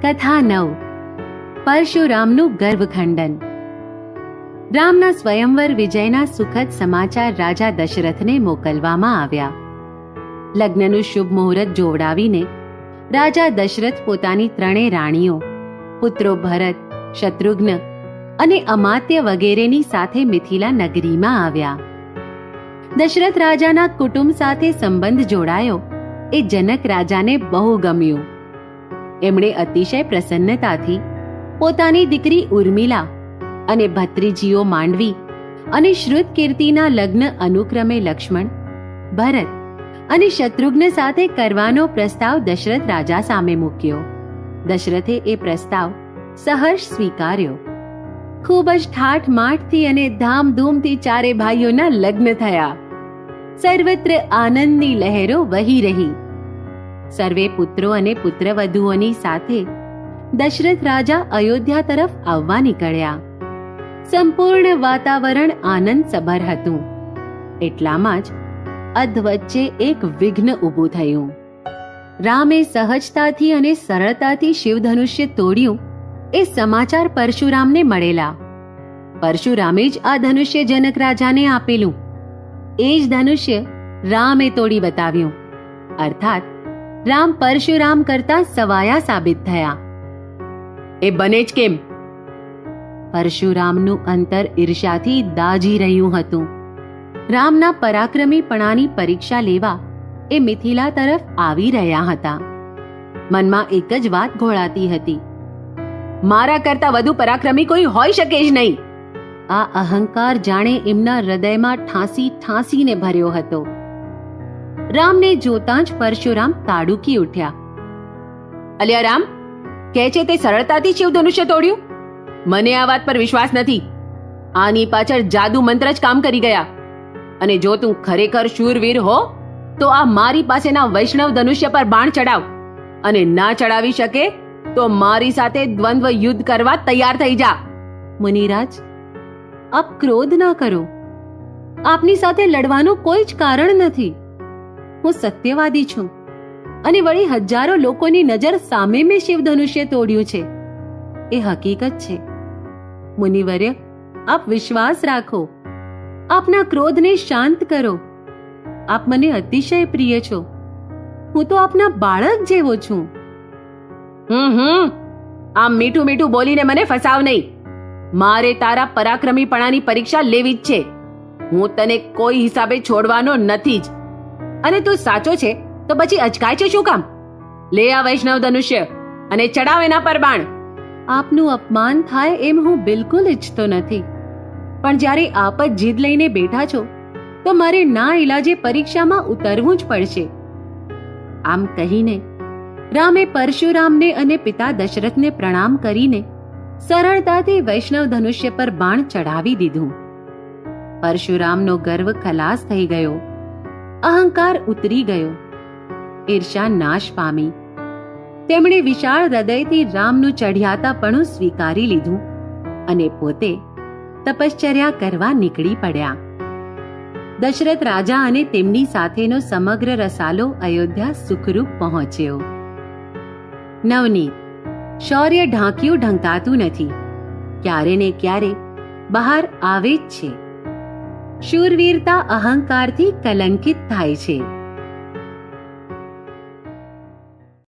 કથા 9. પરશુરામનું ગર્ભખંડન. રામના સ્વયંવર વિજયના સુખદ સમાચાર રાજા દશરથને મોકલવામાં આવ્યા. લગ્નનું શુભ મુહૂર્ત જોવડાવીને રાજા દશરથ પોતાની 3 રાણીઓ, પુત્રો ભરત, શત્રુઘ્ન અને અમાત્ય વગેરેની સાથે મિથિલા નગરીમાં આવ્યા. દશરથ રાજાના કુટુંબ સાથે સંબંધ જોડાયો એ જનક રાજાને બહુ ગમ્યું. એમણે અતિશય પ્રસન્નતાથી પોતાની દીકરી ઉર્મિલા અને ભત્રીજીઓ માંડવી અને શ્રુતકીર્તિના લગ્ન અનુક્રમે લક્ષ્મણ, ભરત અને શત્રુઘ્ન સાથે કરવાનો પ્રસ્તાવ દશરથ રાજા સામે મૂક્યો. દશરથે એ પ્રસ્તાવ સહર્ષ સ્વીકાર્યો. ખૂબ જ ઠાઠમાઠથી અને ધામધૂમથી 4 ભાઈઓના લગ્ન થયા. સર્વત્ર આનંદની લહેરો વહી રહી. સર્વે પુત્રો અને પુત્રવધુઓની સાથે દશરથ રાજા અયોધ્યા તરફ આવવા નીકળ્યા. સંપૂર્ણ વાતાવરણ આનંદસભર હતું. એટલામાં જ અધવચ્ચે એક વિઘ્ન ઊભું થયું. રામે સહજતાથી અને સરળતાથી શિવધનુષ્ય તોડ્યું એ સમાચાર પરશુરામને મળેલા. પરશુરામે જ આ ધનુષ્ય જનક રાજાને આપેલું. એ જ ધનુષ્ય રામે તોડી બતાવ્યું. અર્થાત રામ પરશુરામ કરતા સવાયા સાબિત થયા. એ બને જ કેમ? પરશુરામનું અંતર ઈર્ષ્યાથી દાઝી રહ્યું હતું. રામના પરાક્રમીપણાની પરીક્ષા લેવા એ મિથિલા તરફ આવી રહ્યા હતા. મનમાં એક જ વાત ઘોળાતી હતી, મારા કરતા વધુ પરાક્રમી કોઈ હોઈ શકે જ નહીં. આ અહંકાર જાણે એમના હૃદયમાં ઠાંસી ઠાંસીને ભર્યો હતો. રામને જોતાં જ પરશુરામ તાડુકી ઉઠ્યા. અલ્યા રામ, કહે છે તે સરળતાથી શિવધનુષ્ય તોડ્યું? મને આ વાત પર વિશ્વાસ નથી. આની પાછળ જાદુ મંત્ર જ કામ કરી ગયા. અને જો તું ખરેખર શૂરવીર હો તો આ મારી પાસેના વૈષ્ણવ ધનુષ્ય પર બાણ ચડાવ, અને ના ચડાવી શકે તો મારી સાથે દ્વંદ્વ યુદ્ધ કરવા તૈયાર થઈ જા. મુનિરાજ, આપ ક્રોધ ના કરો. આપની સાથે લડવાનું કોઈ જ કારણ નથી. હું સત્યવાદી છું અને વળી હજારો લોકોની નજર સામે મેં શિવધનુષ્ય તોડ્યું છે. એ હકીકત છે. મુનિવર્ય, આપ વિશ્વાસ રાખો. આપના ક્રોધને શાંત કરો. આપ મને અતિશય પ્રિય છો. હું તો આપના બાળક જેવો છું. આમ મીઠું મીઠું બોલીને મને ફસાવ નહીં. મારે તારા પરાક્રમીપણાની પરીક્ષા લેવી જ છે. હું તને કોઈ હિસાબે છોડવાનો નથી જ. અને તું સાચો છે તો પછી અચકાય છે શું કામ? લે આ વૈષ્ણવ ધનુષ્ય અને ચડાવ એના પર બાણ. આપનું અપમાન થાય એમ હું બિલકુલ ઈચ્છતો નથી, પણ જ્યારે આપ જ જીદ લઈને બેઠા છો તો મારે ના ઈલાજે પરીક્ષામાં ઉતરવું જ પડશે. આમ કહીને રામે પરશુરામને અને પિતા દશરથને પ્રણામ કરીને સરળતાથી વૈષ્ણવ ધનુષ્ય પર બાણ ચડાવી દીધું. પરશુરામનો ગર્વ ખલાસ થઈ ગયો. અહંકાર ઉતરી ગયો. ઈર્ષા નાશ પામી. તેમણે વિશાળ હૃદયથી રામનું ચઢિયાતાપણું સ્વીકારી લીધું અને પોતે તપશ્ચર્યા કરવા નીકળી પડ્યા. દશરથ રાજા અને તેમની સાથેનો સમગ્ર રસાલો અયોધ્યા સુખરૂપ પહોંચ્યો. નવનીત. શૌર્ય ઢાંક્યું ઢંકાતું નથી, ક્યારે ને ક્યારે બહાર આવે જ છે. શૂરવીરતા અહંકારથી કલંકિત થાય છે.